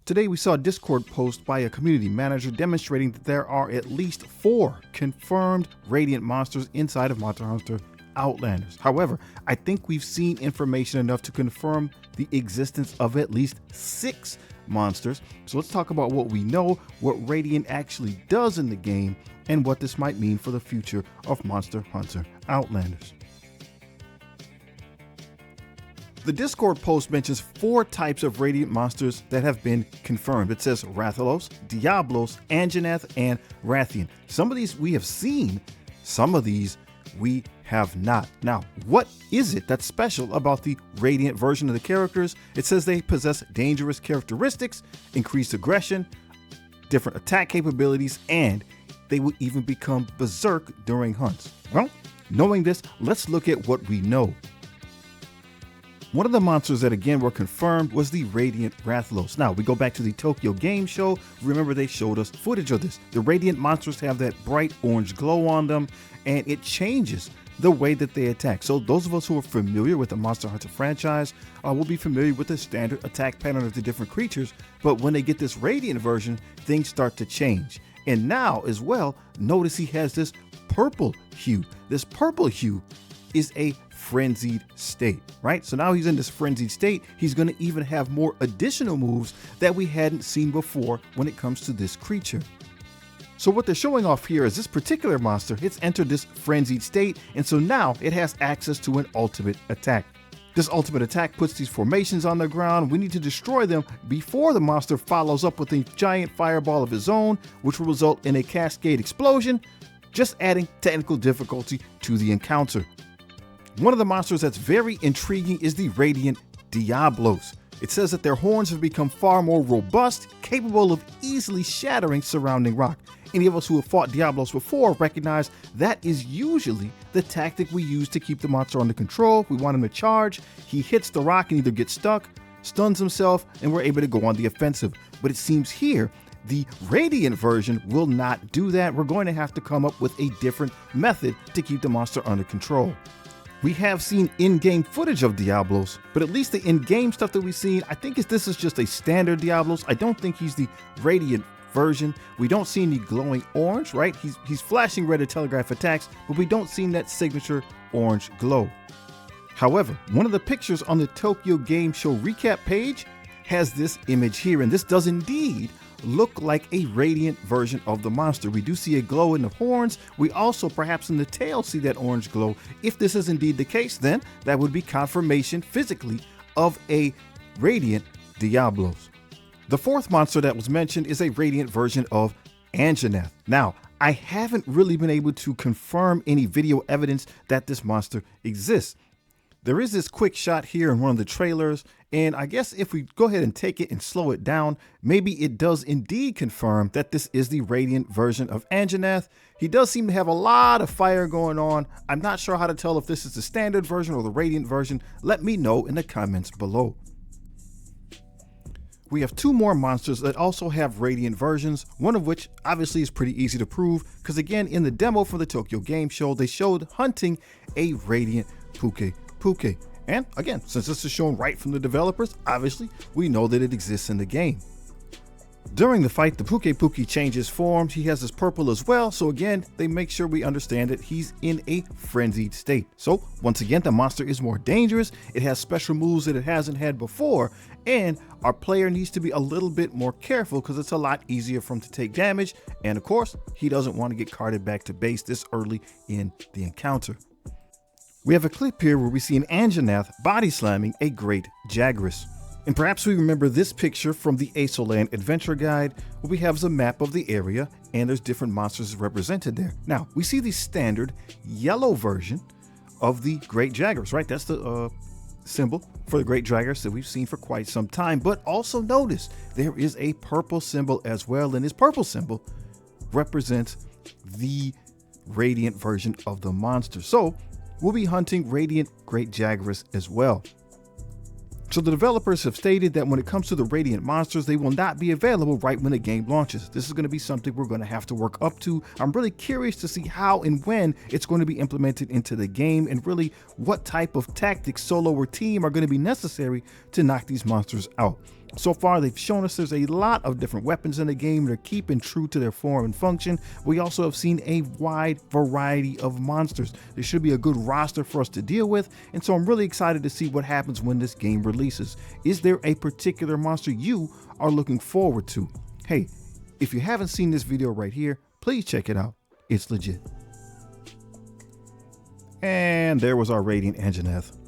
Today we saw a Discord post by a community manager demonstrating that there are at least 4 confirmed Radiant monsters inside of Monster Hunter Outlanders. However, I think we've seen information enough to confirm the existence of at least 6 monsters. So let's talk about what we know, what Radiant actually does in the game, and what this might mean for the future of Monster Hunter Outlanders. The Discord post mentions 4 types of Radiant monsters that have been confirmed. It says Rathalos, Diablos, Anjanath, and Rathian. Some of these we have seen, some of these we have not. Now, what is it that's special about the Radiant version of the characters? It says they possess dangerous characteristics, increased aggression, different attack capabilities, and they will even become berserk during hunts. Well, knowing this, let's look at what we know. One of the monsters that again were confirmed was the Radiant Rathalos. Now, we go back to the Tokyo Game Show. Remember, they showed us footage of this. The Radiant monsters have that bright orange glow on them, and it changes the way that they attack. So those of us who are familiar with the Monster Hunter franchise will be familiar with the standard attack pattern of the different creatures, but when they get this Radiant version, things start to change. And now as well, notice he has this purple hue. This purple hue is a frenzied state, right? So now he's in this frenzied state. He's going to even have more additional moves that we hadn't seen before when it comes to this creature. So what they're showing off here is this particular monster, it's entered this frenzied state, and so now it has access to an ultimate attack. This ultimate attack puts these formations on the ground. We need to destroy them before the monster follows up with a giant fireball of his own, which will result in a cascade explosion, just adding technical difficulty to the encounter. One of the monsters that's very intriguing is the Radiant Diablos. It says that their horns have become far more robust, capable of easily shattering surrounding rock. Any of us who have fought Diablos before recognize that is usually the tactic we use to keep the monster under control. If we want him to charge, he hits the rock and either gets stuck, stuns himself, and we're able to go on the offensive. But it seems here, the Radiant version will not do that. We're going to have to come up with a different method to keep the monster under control. We have seen in-game footage of Diablos, but at least the in-game stuff that we've seen, I think this is just a standard Diablos. I don't think he's the Radiant version. We don't see any glowing orange, right? He's flashing red to telegraph attacks, but we don't see that signature orange glow. However, one of the pictures on the Tokyo Game Show recap page has this image here, and this does indeed look like a Radiant version of the monster. We do see a glow in the horns. We also perhaps in the tail see that orange glow. If this is indeed the case, then that would be confirmation physically of a Radiant Diablos. The 4th monster that was mentioned is a Radiant version of Anjanath. Now, I haven't really been able to confirm any video evidence that this monster exists. There is this quick shot here in one of the trailers, and I guess if we go ahead and take it and slow it down, maybe it does indeed confirm that this is the Radiant version of Anjanath. He does seem to have a lot of fire going on. I'm not sure how to tell if this is the standard version or the Radiant version. Let me know in the comments below. We have 2 more monsters that also have Radiant versions, one of which obviously is pretty easy to prove, because again, in the demo for the Tokyo Game Show, they showed hunting a Radiant Pukei-Pukei. And again, since this is shown right from the developers, obviously we know that it exists in the game. During the fight, the Pukei-Pukei changes forms. He has this purple as well. So again, they make sure we understand that he's in a frenzied state. So once again, the monster is more dangerous. It has special moves that it hasn't had before. And our player needs to be a little bit more careful because it's a lot easier for him to take damage. And of course, he doesn't want to get carted back to base this early in the encounter. We have a clip here where we see an Anjanath body slamming a great Jaguarus. And perhaps we remember this picture from the Aceland Adventure Guide, where we have a map of the area and there's different monsters represented there. Now, we see the standard yellow version of the Great Jaguarus, right? That's the symbol for the Great Jaguarus that we've seen for quite some time. But also notice there is a purple symbol as well, and this purple symbol represents the Radiant version of the monster. So we'll be hunting Radiant Great Jaguarus as well. So the developers have stated that when it comes to the Radiant monsters, they will not be available right when the game launches. This is going to be something we're going to have to work up to. I'm really curious to see how and when it's going to be implemented into the game, and really what type of tactics, solo or team, are going to be necessary to knock these monsters out. So far, they've shown us there's a lot of different weapons in the game. They're keeping true to their form and function. We also have seen a wide variety of monsters. There should be a good roster for us to deal with, and so I'm really excited to see what happens when this game releases. Is there a particular monster you are looking forward to? Hey, if you haven't seen this video right here, please check it out. It's legit. And there was our Radiant Anjanath.